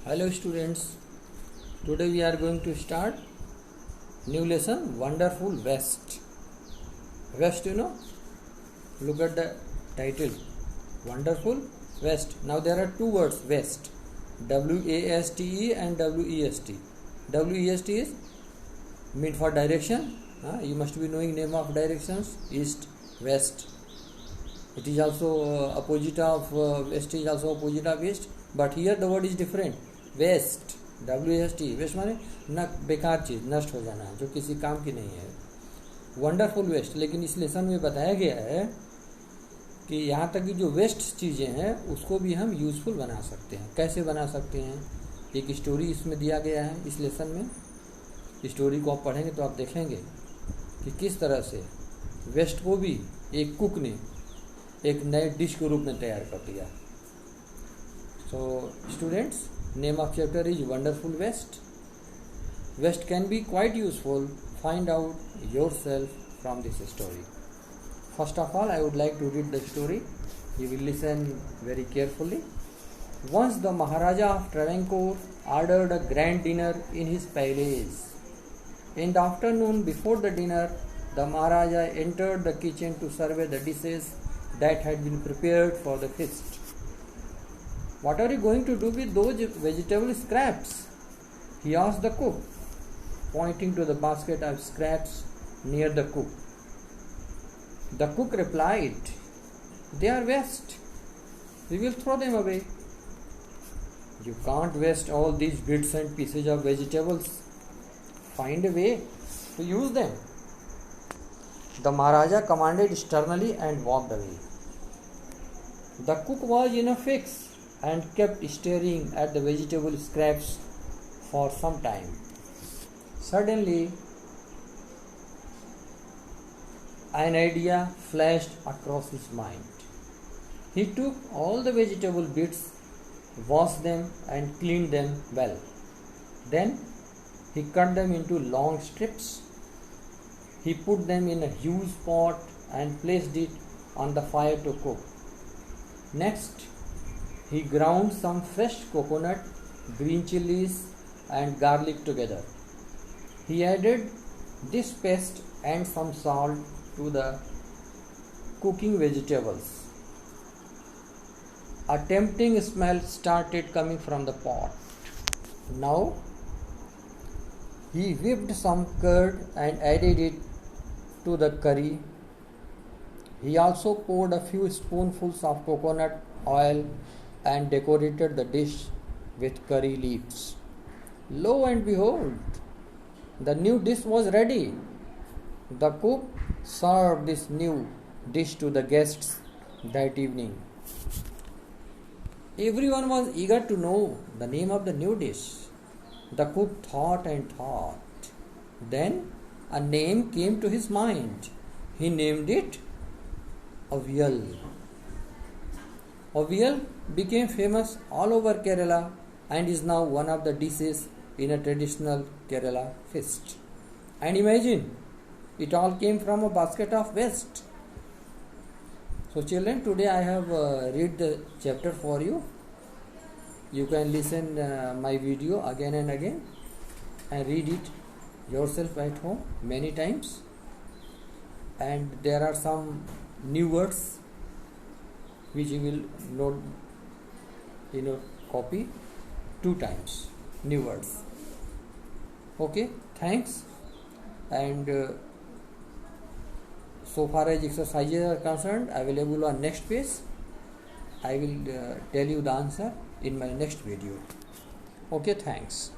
Hello students, today we are going to start new lesson Wonderful West. West, look at the title Wonderful West. Now there are two words West, W-A-S-T-E and W-E-S-T. W-E-S-T is meant for direction. You must be knowing name of directions, East, West. It is also opposite of West is also opposite of East, but here the word is different. Waste WAST waste माने न बेकार चीज़ नष्ट हो जाना जो किसी काम की नहीं है. वंडरफुल वेस्ट, लेकिन इस लेसन में बताया गया है कि यहाँ तक की जो वेस्ट चीज़ें हैं उसको भी हम यूज़फुल बना सकते हैं. कैसे बना सकते हैं, एक स्टोरी इसमें दिया गया है. इस लेसन में स्टोरी को आप पढ़ेंगे तो आप देखेंगे कि किस तरह से वेस्ट को भी एक कुक ने एक नए डिश के रूप में तैयार कर दिया. So students, name of chapter is Wonderful West. West can be quite useful. Find out yourself from this story. First of all, I would like to read the story. You will listen very carefully. Once the Maharaja of Travancore ordered a grand dinner in his palace. In the afternoon before the dinner, the Maharaja entered the kitchen to survey the dishes that had been prepared for the feast. What are you going to do with those vegetable scraps? He asked the cook, pointing to the basket of scraps near the cook. The cook replied, "They are waste. We will throw them away." "You can't waste all these bits and pieces of vegetables. Find a way to use them." The Maharaja commanded sternly and walked away. The cook was in a fix and kept staring at the vegetable scraps for some time. Suddenly, an idea flashed across his mind. He took all the vegetable bits, washed them and cleaned them well. Then he cut them into long strips. He put them in a huge pot and placed it on the fire to cook. Next, he ground some fresh coconut, green chilies and garlic together. He added this paste and some salt to the cooking vegetables. A tempting smell started coming from the pot. Now he whipped some curd and added it to the curry. He also poured a few spoonfuls of coconut oil and decorated the dish with curry leaves. Lo and behold, the new dish was ready. The cook served this new dish to the guests that evening. Everyone was eager to know the name of the new dish. The cook thought and thought. Then a name came to his mind. He named it Avial. Avial became famous all over Kerala and is now one of the dishes in a traditional Kerala feast. And imagine, it all came from a basket of waste. So children, today I have read the chapter for you. You can listen my video again and again and read it yourself at home many times. And there are some new words which you will note in your copy 2 times. New words. Okay, thanks. And so far as exercises are concerned, available on next page. I will tell you the answer in my next video. Okay, thanks.